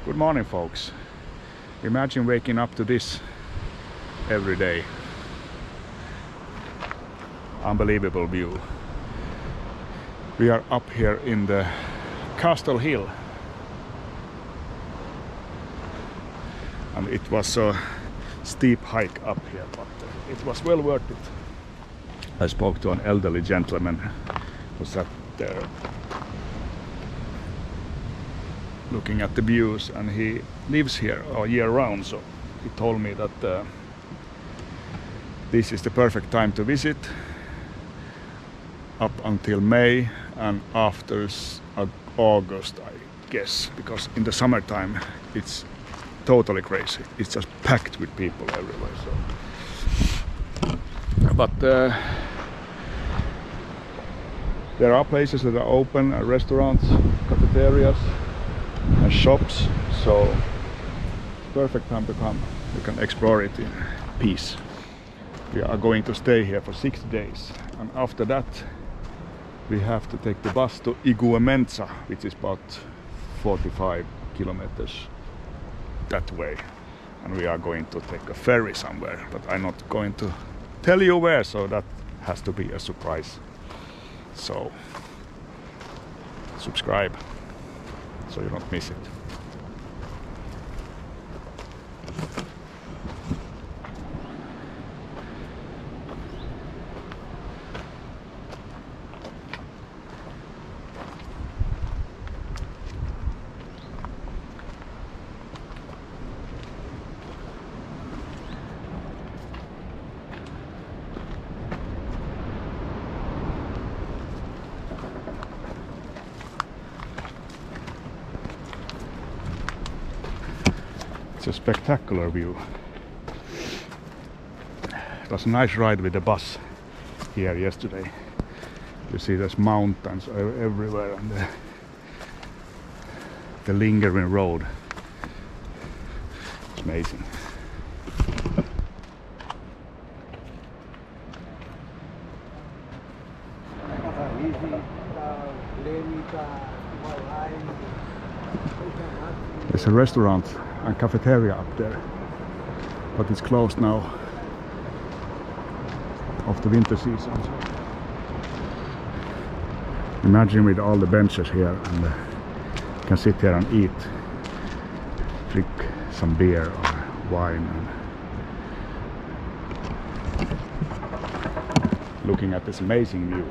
Good morning, folks. Imagine waking up to this every day. Unbelievable view. We are up here in the Castle Hill. And it was a steep hike up here, but it was well worth it. I spoke to an elderly gentleman who sat there looking at the views, and he lives here all year round, so he told me that this is the perfect time to visit up until May and after August, I guess, because in the summertime it's totally crazy. It's just packed with people everywhere. So, but there are places that are open, restaurants, cafeterias and shops, so perfect time to come. You can explore it in peace. We are going to stay here for 6 days, and after that we have to take the bus to Iguamenza, which is about 45 kilometers that way, and we are going to take a ferry somewhere, but I'm not going to tell you where, so that has to be a surprise. So subscribe so you don't miss it. It's a spectacular view. It was a nice ride with the bus here yesterday. You see there's mountains everywhere, and the lingering road. It's amazing. There's a restaurant and cafeteria up there, but it's closed now of the winter season. So imagine with all the benches here, and you can sit here and eat, drink some beer or wine, and looking at this amazing view.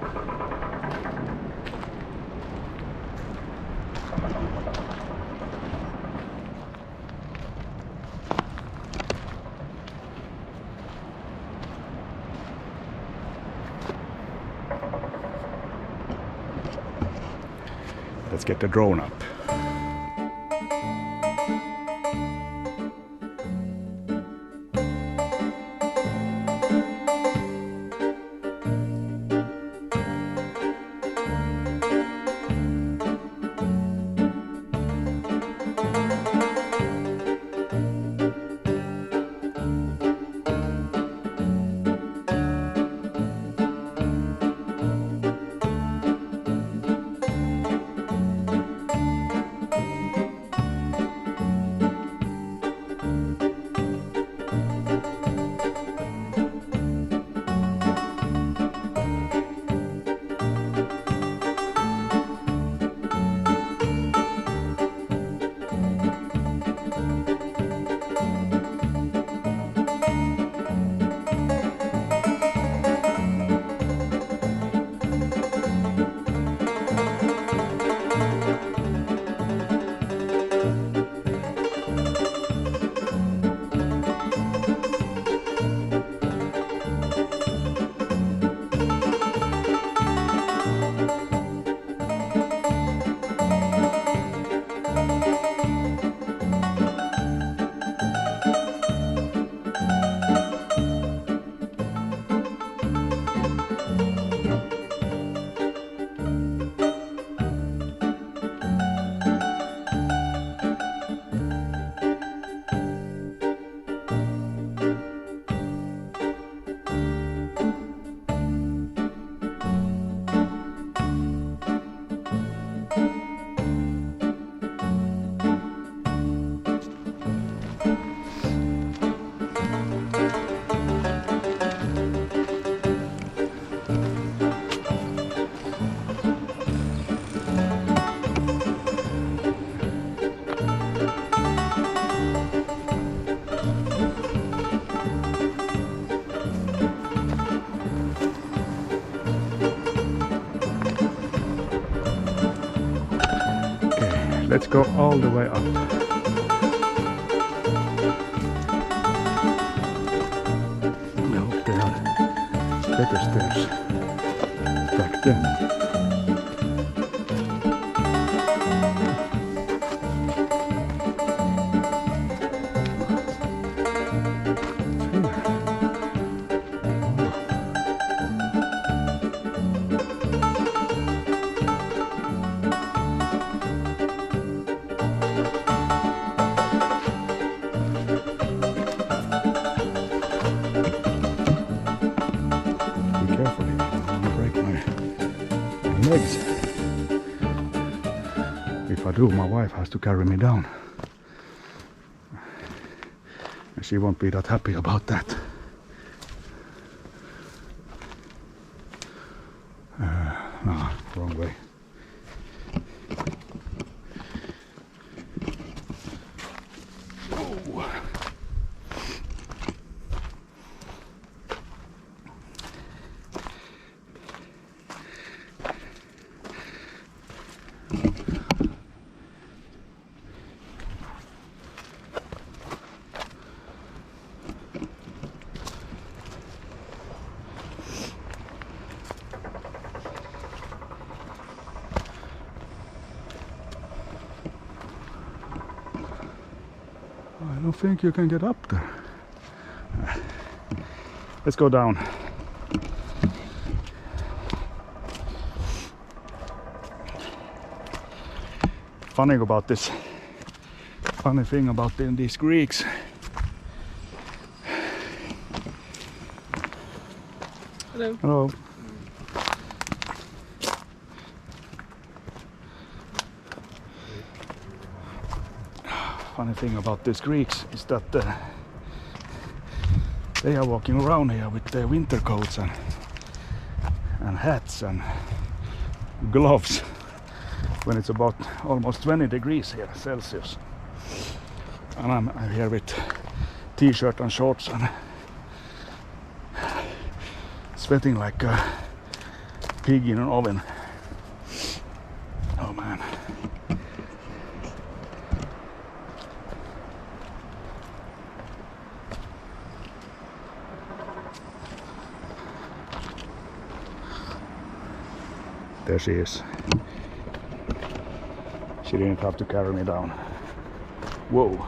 Let's get the drone up. Let's go all the way up. I hope there are better stairs back then. Carefully, I don't want to break my legs. If I do, my wife has to carry me down. And she won't be that happy about that. No, wrong way. Oh. I don't think you can get up there. Let's go down. Funny thing about these Greeks. Hello. Hello. Funny thing about these Greeks is that they are walking around here with their winter coats and hats and gloves when it's about almost 20 degrees here Celsius, and I'm here with t-shirt and shorts and sweating like a pig in an oven. Oh man. There she is. She didn't have to carry me down. Whoa.